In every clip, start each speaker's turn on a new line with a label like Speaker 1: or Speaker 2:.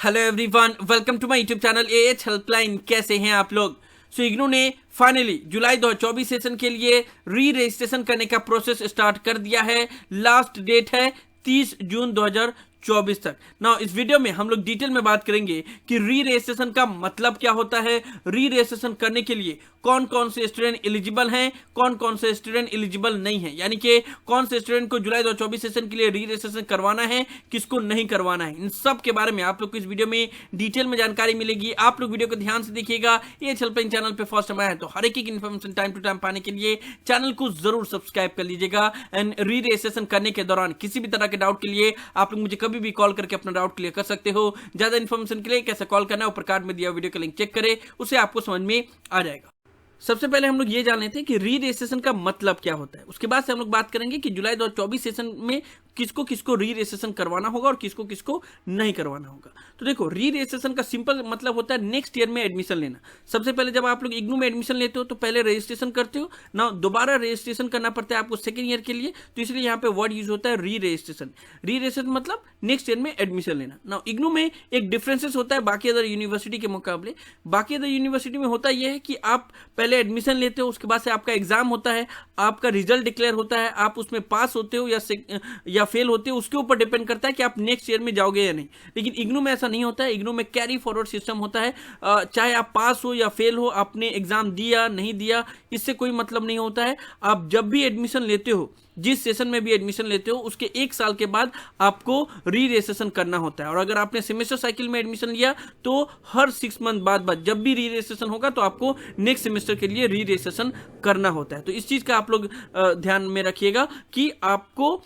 Speaker 1: Hello everyone, welcome to my YouTube channel AH helpline. कैसे हैं आप लोग? इग्नू ने फाइनली जुलाई 2024 सेशन के लिए री रजिस्ट्रेशन करने का प्रोसेस स्टार्ट कर दिया है। लास्ट डेट है 30 जून 2024 तक। नाउ इस वीडियो में हम लोग डिटेल में बात करेंगे कि री रजिस्ट्रेशन का मतलब क्या होता है, री रजिस्ट्रेशन करने के लिए कौन कौन से स्टूडेंट एलिजिबल हैं, कौन कौन से स्टूडेंट एलिजिबल नहीं है, यानी कि कौन से स्टूडेंट को जुलाई 2024 सेशन के लिए री रजिस्ट्रेशन करवाना है, किसको नहीं करवाना है। इन सब के बारे में आप लोग को इस वीडियो में डिटेल में जानकारी मिलेगी। आप लोग वीडियो को ध्यान से देखिएगा। ये हेल्पलाइन चैनल पे फर्स्ट टाइम आया है तो हर एक इन्फॉर्मेशन टाइम टू टाइम पाने के लिए चैनल को जरूर सब्सक्राइब कर लीजिएगा। एंड री रजिस्ट्रेशन करने के दौरान किसी भी तरह के डाउट के लिए आप लोग मुझे कभी भी कॉल करके अपना डाउट क्लियर कर सकते हो। ज्यादा इन्फॉर्मेशन के लिए कैसे कॉल करना है ऊपर कार्ड में दिया वीडियो का लिंक चेक करें, उसे आपको समझ में आ जाएगा। सबसे पहले हम लोग ये जान लेते हैं कि री रजिस्ट्रेशन का मतलब क्या होता है। उसके बाद से हम लोग बात करेंगे कि जुलाई 2024 सेशन में किसको किसको री रजिस्ट्रेशन करवाना होगा और किसको किसको नहीं करवाना होगा। तो देखो, री रजिस्ट्रेशन का सिंपल मतलब होता है नेक्स्ट ईयर में एडमिशन लेना। सबसे पहले जब आप लोग इग्नू में एडमिशन लेते हो तो पहले रजिस्ट्रेशन करते हो ना, दोबारा रजिस्ट्रेशन करना पड़ता है आपको सेकेंड ईयर के लिए, तो इसलिए यहाँ पे वर्ड यूज होता है री रजिस्ट्रेशन। री रजिस्ट्रेशन मतलब नेक्स्ट ईयर में एडमिशन लेना। ना इग्नू में एक डिफरेंसेस होता है बाकी अदर यूनिवर्सिटी के मुकाबले। बाकी अदर यूनिवर्सिटी में होता यह है कि आप पहले एडमिशन लेते हो, उसके बाद से आपका एग्जाम होता है, आपका रिजल्ट डिक्लेयर होता है, आप उसमें पास होते हो या फेल होते हो, उसके ऊपर डिपेंड करता है कि आप नेक्स्ट ईयर में जाओगे या नहीं। लेकिन इग्नू में ऐसा नहीं होता है। इग्नू में कैरी फॉरवर्ड सिस्टम होता है। चाहे आप पास हो या फेल हो, आपने एग्जाम दिया नहीं दिया, इससे कोई मतलब नहीं होता है। आप जब भी एडमिशन लेते हो, जिस सेशन में भी एडमिशन लेते हो, उसके 1 साल के बाद आपको री रजिस्ट्रेशन करना होता है। और अगर आपने सेमेस्टर साइकिल में एडमिशन लिया तो हर 6 मंथ बाद जब भी री रजिस्ट्रेशन होगा तो आपको नेक्स्ट सेमेस्टर के लिए री रजिस्ट्रेशन करना होता है। तो इस चीज का आप लोग ध्यान में रखिएगा कि आपको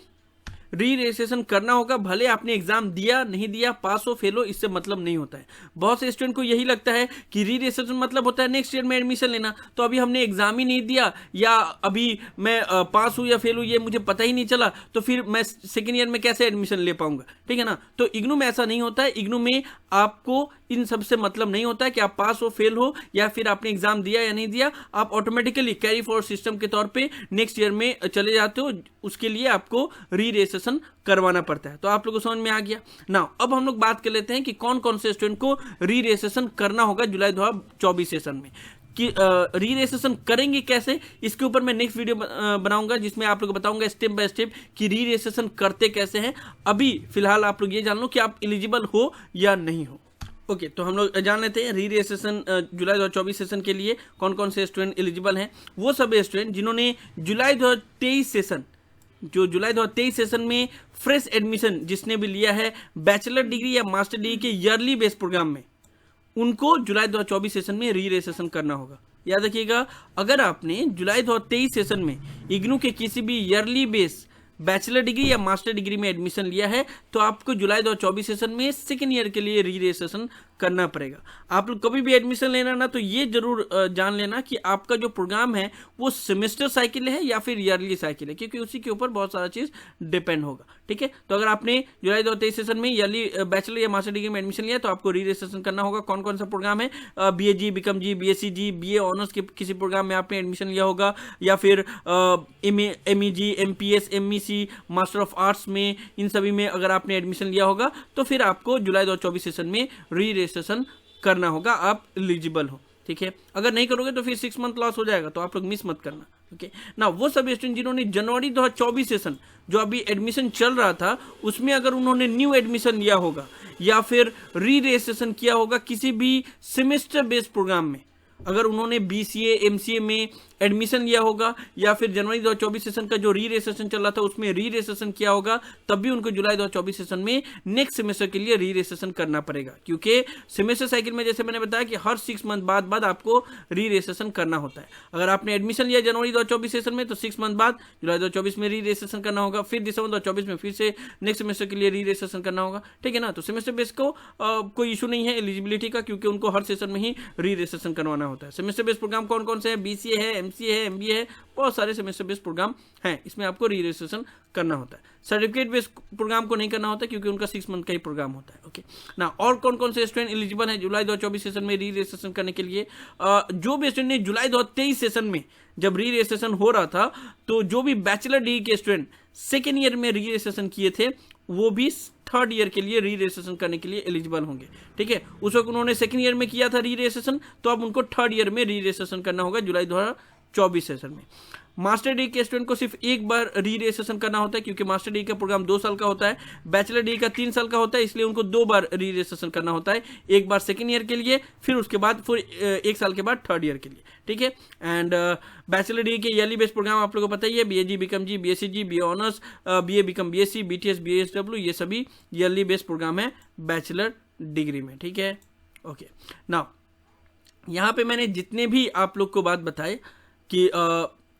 Speaker 1: री रजिस्ट्रेशन करना होगा। भले आपने एग्जाम दिया नहीं दिया, पास हो फेल हो, इससे मतलब नहीं होता है। बहुत से स्टूडेंट को यही लगता है कि री रजिस्ट्रेशन मतलब होता है नेक्स्ट ईयर में एडमिशन लेना। तो अभी हमने एग्जाम ही नहीं दिया या अभी मैं पास हूँ या फेल हूँ ये मुझे पता ही नहीं चला, तो फिर मैं सेकेंड ईयर में कैसे एडमिशन ले पाऊंगा, ठीक है ना। तो इग्नू में ऐसा नहीं होता है। इग्नू में आपको इन सब से मतलब नहीं होता है कि आप पास हो फेल हो या फिर आपने एग्जाम दिया या नहीं दिया, आप ऑटोमेटिकली कैरी फॉरवर्ड सिस्टम के तौर पे नेक्स्ट ईयर में चले जाते हो। उसके लिए आपको री रजिस्ट्रेशन करवाना पड़ता है। तो आप लोगों को समझ में आ गया ना। अब हम लोग बात कर लेते हैं कि कौन कौन से स्टूडेंट को री रजिस्ट्रेशन करना होगा जुलाई 2024 सेशन में। कि री रजिस्ट्रेशन करेंगे कैसे, इसके ऊपर मैं नेक्स्ट वीडियो बनाऊंगा जिसमें आप लोग बताऊंगा स्टेप बाय स्टेप कि री रजिस्ट्रेशन करते कैसे हैं। अभी फिलहाल आप लोग ये जान लो कि आप एलिजिबल हो या नहीं हो। ओके, तो हम लोग जान लेते हैं री रजिस्ट्रेशन जुलाई 2024 सेशन के लिए कौन कौन से स्टूडेंट एलिजिबल हैं। वो सब स्टूडेंट जिन्होंने जुलाई 2023 सेशन जुलाई 2023 सेशन में फ्रेश एडमिशन जिसने भी लिया है बैचलर डिग्री या मास्टर डिग्री के ईयरली बेस प्रोग्राम में, उनको जुलाई 2024 सेशन में री रजिस्ट्रेशन करना होगा। याद रखिएगा, अगर आपने जुलाई 2023 सेशन में इग्नू के किसी भी ईयरली बेस बैचलर डिग्री या मास्टर डिग्री में एडमिशन लिया है तो आपको जुलाई 2024 सेशन में सेकेंड ईयर के लिए री रजिस्ट्रेशन करना पड़ेगा। आप लोग कभी भी एडमिशन लेना ना तो ये जरूर जान लेना कि आपका जो प्रोग्राम है वो सेमेस्टर साइकिल है या फिर ईयरली साइकिल है, क्योंकि उसी के ऊपर बहुत सारा चीज डिपेंड होगा, ठीक है। तो अगर आपने जुलाई 2023 सेशन में ईयरली बैचलर या मास्टर डिग्री में एडमिशन लिया तो आपको री रजिस्ट्रेशन करना होगा। कौन कौन सा प्रोग्राम है, BAG, BCom, BSc, BA honours के किसी प्रोग्राम में आपने एडमिशन लिया होगा, या फिर MEG, MPS, MEC, master of arts में, इन सभी में अगर आपने एडमिशन लिया होगा तो फिर आपको जुलाई 2024 सेशन में री रजिस्ट्रेशन करना होगा, आप एलिजिबल हो, ठीक है। अगर नहीं करोगे तो फिर 6 मंथ लॉस हो जाएगा, तो आप लोग मिस मत करना, ओके ना। वो सभी स्टूडेंट जिन्होंने जनवरी 2024 सेशन जो अभी एडमिशन चल रहा था उसमें अगर उन्होंने न्यू एडमिशन लिया होगा या फिर री रजिस्ट्रेशन किया होगा किसी भी सेमेस्टर बेस्ड प्रोग्राम में, अगर उन्होंने BCA, MCA में एडमिशन लिया होगा या फिर जनवरी 2024 सेशन का जो री रजिस्ट्रेशन चल रहा था उसमें री रजिस्ट्रेशन किया होगा, तब भी उनको जुलाई 2024 सेशन में नेक्स्ट सेमेस्टर के लिए री रजिस्ट्रेशन करना पड़ेगा। क्योंकि सेमेस्टर साइकिल में जैसे मैंने बताया कि हर 6 मंथ बाद आपको री रजिस्ट्रेशन करना होता है। अगर आपने एडमिशन लिया जनवरी 2024 सेशन में तो 6 मंथ बाद जुलाई 2024 में री रजिस्ट्रेशन करना होगा, फिर दिसंबर 2024 में फिर से नेक्स्ट सेमेस्टर के लिए री रजिस्ट्रेशन करना होगा, ठीक है ना। तो सेमेस्टर बेस को कोई इशू नहीं है एलिजिबिलिटी का, क्योंकि उनको हर सेशन में ही री रजिस्ट्रेशन करवाना होता है। सेमेस्टर बेस्ड प्रोग्राम कौन कौन से हैं, BCA है, MCA है, MBA है, बहुत सारे सेमेस्टर बेस्ड प्रोग्राम हैं, इसमें आपको री रजिस्ट्रेशन करना होता है। सर्टिफिकेट बेस्ड प्रोग्राम को नहीं करना होता क्योंकि उनका 6 मंथ का ही प्रोग्राम होता है, ओके ना। और कौन कौन से स्टूडेंट एलिजिबल हैं जुलाई 2024 सेशन में री रजिस्ट्रेशन करने के लिए? जो भी स्टूडेंट ने जुलाई 2023 सेशन में जब री रजिस्ट्रेशन हो रहा था तो जो भी बैचलर डिग्री के स्टूडेंट सेकेंड ईयर में री रजिस्ट्रेशन किए थे वो भी थर्ड ईयर के लिए री रजिस्ट्रेशन करने के लिए एलिजिबल होंगे। ठीक है, उस वक्त उन्होंने सेकंड ईयर में किया था री रजिस्ट्रेशन, तो अब उनको थर्ड ईयर में री रजिस्ट्रेशन करना होगा जुलाई 2024 सेशन में। मास्टर डिग्री के स्टूडेंट को सिर्फ एक बार री रजिस्ट्रेशन करना होता है, क्योंकि मास्टर डिग्री का प्रोग्राम 2 साल का होता है, बैचलर डिग्री का 3 साल का होता है, इसलिए उनको 2 बार री रजिस्ट्रेशन करना होता है, एक बार सेकंड ईयर के लिए, फिर उसके बाद फिर 1 साल के बाद थर्ड ईयर के लिए। ठीक है, एंड बैचलर डिग्री के ईयरली बेस्ड प्रोग्राम आप लोगों को पता ही है, BAG BCom जी, BSc जी, BA honours, BA BCom BSc, BTS BSW, ये सभी ईयरली बेस्ड प्रोग्राम है बैचलर डिग्री में। ठीक है, ओके। नाउ यहाँ पे मैंने जितने भी आप लोग को बात बताए कि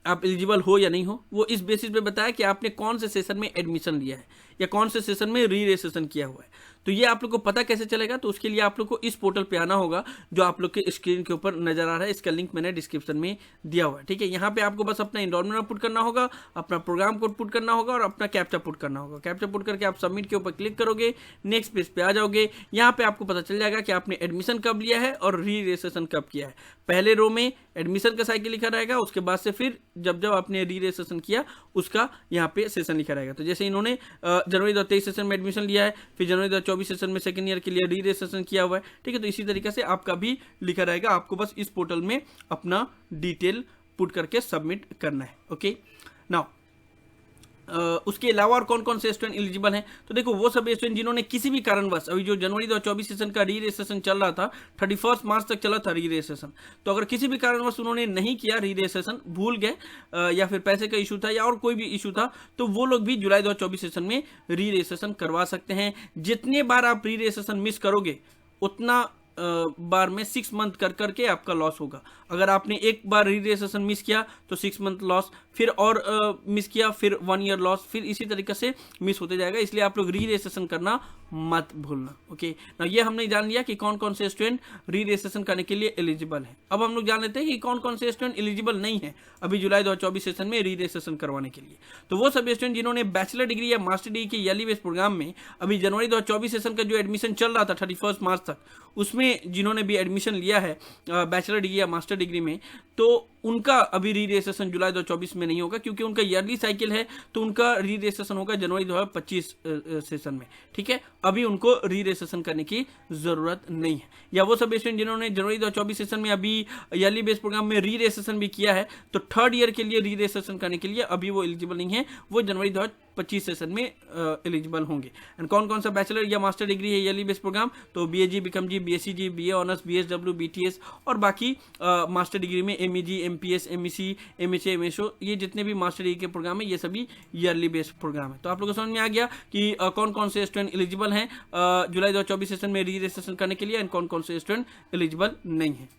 Speaker 1: आप एलिजिबल हो या नहीं हो, वो इस बेसिस पे बताया कि आपने कौन से सेशन में एडमिशन लिया है या कौन से सेशन में री रजिस्ट्रेशन किया हुआ है। तो ये आप लोग को पता कैसे चलेगा, तो उसके लिए आप लोग को इस पोर्टल पे आना होगा जो आप लोग के स्क्रीन के ऊपर नजर आ रहा है, इसका लिंक मैंने डिस्क्रिप्शन में दिया हुआ है। ठीक है, यहाँ पे आपको बस अपना एनरोलमेंट पुट करना होगा, अपना प्रोग्राम कोड पुट करना होगा और अपना कैप्चा पुट करना होगा। कैप्चा पुट करके आप सबमिट के ऊपर क्लिक करोगे, नेक्स्ट पेज पे आ जाओगे। यहाँ पे आपको पता चल जाएगा कि आपने एडमिशन कब लिया है और री रजिस्ट्रेशन कब किया है। पहले रो में एडमिशन का साइकिल लिखा रहेगा, उसके बाद से फिर जब आपने री रजिस्ट्रेशन किया उसका यहाँ पे सेशन लिखा रहेगा। तो जैसे इन्होंने जनवरी 2023 सेशन में एडमिशन लिया है, फिर जनवरी 2024 सेशन में सेकंड ईयर के लिए री रजिस्ट्रेशन किया हुआ है। ठीक है, तो इसी तरीके से आपका भी लिखा रहेगा, आपको बस इस पोर्टल में अपना डिटेल पुट करके सबमिट करना है। ओके, नाउ उसके अलावा और कौन कौन से स्टूडेंट एलिजिबल हैं, तो देखो वो सब स्टूडेंट जिन्होंने किसी भी कारणवश, अभी जो जनवरी 2024 सेशन का री रजिस्ट्रेशन चल रहा था, 31 मार्च तक चला था री रजिस्ट्रेशन, तो अगर किसी भी कारणवश उन्होंने नहीं किया री रजिस्ट्रेशन, भूल गए या फिर पैसे का इशू था या और कोई भी इशू था, तो वो लोग भी जुलाई 2024 सेशन में री रजिस्ट्रेशन करवा सकते हैं। जितने बार आप री रजिस्ट्रेशन मिस करोगे उतना बार में 6 मंथ कर करके आपका लॉस होगा। अगर आपने एक बार री रजिस्ट्रेशन मिस किया तो 6 मंथ लॉस, फिर और मिस किया फिर 1 ईयर लॉस, फिर इसी तरीके से मिस होते जाएगा। इसलिए आप लोग री रजिस्ट्रेशन करना मत भूलना। ओके, ना ये हमने जान लिया कि कौन कौन से स्टूडेंट री रजिस्ट्रेशन करने के लिए एलिजिबल हैं। अब हम लोग जान लेते हैं कि कौन कौन से स्टूडेंट एलिजिबल नहीं है अभी जुलाई 2024 सेशन में री रजिस्ट्रेशन करवाने के लिए। तो वो सब स्टूडेंट जिन्होंने बैचलर डिग्री या मास्टर डिग्री के ईयरली बेस्ड प्रोग्राम में अभी जनवरी 2024 सेशन का जो एडमिशन चल रहा था 31 मार्च तक, उसमें जिन्होंने भी एडमिशन लिया है बैचलर डिग्री या मास्टर डिग्री में, तो उनका अभी री रजिस्ट्रेशन जुलाई 2024 में नहीं होगा, क्योंकि उनका ईयरली साइकिल है, तो उनका री रजिस्ट्रेशन होगा जनवरी 2025 सेशन में। ठीक है, अभी उनको री रजिस्ट्रेशन करने की जरूरत नहीं है। या वो सब स्टूडेंट जिन्होंने जनवरी 2024 सेशन में अभी ईयरली बेस्ड प्रोग्राम में री रजिस्ट्रेशन भी किया है, तो थर्ड ईयर के लिए री रजिस्ट्रेशन करने के लिए अभी वो एलिजिबल नहीं है, वो जनवरी 2025 सेशन में एलिजिबल होंगे। एंड कौन कौन सा बैचलर या मास्टर डिग्री है ईयरली बेस्ड प्रोग्राम, तो BAG BCom जी, BSc जी, BA ऑनर्स, BSW, BTS और बाकी मास्टर डिग्री में MEG MPS MEC MHA MSO, ये जितने भी मास्टर डिग्री के प्रोग्राम है ये सभी ईयरली बेस्ड प्रोग्राम है। तो आप लोगों को समझ में आ गया कि कौन कौन से स्टूडेंट एलिजिबल हैं जुलाई 2024 सेशन में री रजिस्ट्रेशन करने के लिए एंड कौन कौन से स्टूडेंट एलिजिबल नहीं है।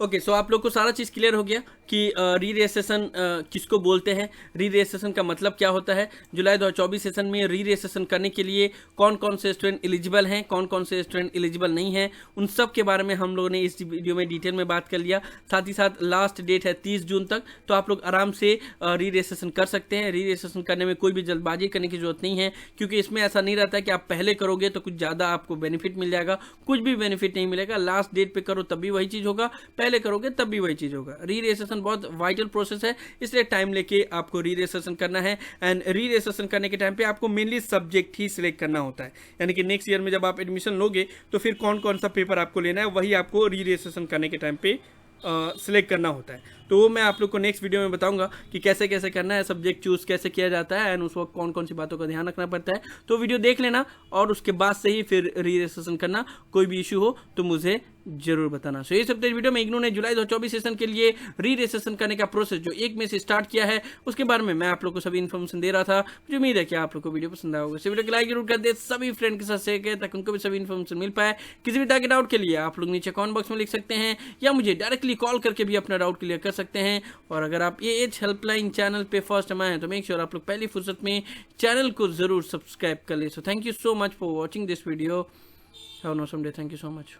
Speaker 1: ओके, सो आप लोग को सारा चीज़ क्लियर हो गया कि री रजिस्ट्रेशन किसको बोलते हैं, री रजिस्ट्रेशन का मतलब क्या होता है, जुलाई 2024 सेशन में री रजिस्ट्रेशन करने के लिए कौन कौन से स्टूडेंट एलिजिबल हैं, कौन कौन से स्टूडेंट एलिजिबल नहीं हैं, उन सब के बारे में हम लोगों ने इस वीडियो में डिटेल में बात कर लिया। साथ ही साथ लास्ट डेट है 30 जून तक, तो आप लोग आराम से री रजिस्ट्रेशन कर सकते हैं। री रजिस्ट्रेशन करने में कोई भी जल्दबाजी करने की जरूरत नहीं है, क्योंकि इसमें ऐसा नहीं रहता है कि आप पहले करोगे तो कुछ ज़्यादा आपको बेनिफिट मिल जाएगा, कुछ भी बेनिफिट नहीं मिलेगा। लास्ट डेट पे करो तब भी वही चीज़ होगा, पहले करोगे तब भी वही चीज होगा। री रजिस्ट्रेशन बहुत वाइटल प्रोसेस है, इसलिए टाइम लेके आपको री रजिस्ट्रेशन करना है। एंड री रजिस्ट्रेशन करने के टाइम पे आपको मेनली सब्जेक्ट ही सिलेक्ट करना होता है, यानी कि नेक्स्ट ईयर में जब आप एडमिशन लोगे तो फिर कौन कौन सा पेपर आपको लेना है वही आपको री रजिस्ट्रेशन करने के टाइम पे सिलेक्ट करना होता है। तो वो मैं आप लोग को नेक्स्ट वीडियो में बताऊंगा कि कैसे कैसे करना है, सब्जेक्ट चूज कैसे किया जाता है एंड उस वक्त कौन कौन सी बातों का ध्यान रखना पड़ता है। तो वीडियो देख लेना और उसके बाद से ही फिर री रजिस्ट्रेशन करना। कोई भी इशू हो तो मुझे जरूर बताना। सो ये सब वीडियो में इग्नू ने जुलाई 2024 सेशन के लिए री रजिस्ट्रेशन करने का प्रोसेस जो 1 मई से स्टार्ट किया है उसके बारे में मैं आप लोग को सभी इन्फॉर्मेशन दे रहा था। मुझे उम्मीद है कि आप लोग को वीडियो पसंद आया होगा। इस वीडियो को लाइक जरूर कर दे, सभी फ्रेंड के साथ शेयर करें ताकि उनको भी सभी इन्फॉर्मेशन मिल पाए। किसी भी तरह के डाउट के लिए आप लोग नीचे कमेंट बॉक्स में लिख सकते हैं या मुझे डायरेक्टली कॉल करके भी अपना डाउट क्लियर कर सकते हैं। और अगर आप एएच हेल्पलाइन चैनल पे फर्स्ट टाइम आए हैं तो मेक श्योर आप लोग पहली फुर्सत में चैनल को जरूर सब्सक्राइब कर ले। So thank you so much for watching this video. Have a awesome day. Thank you so much.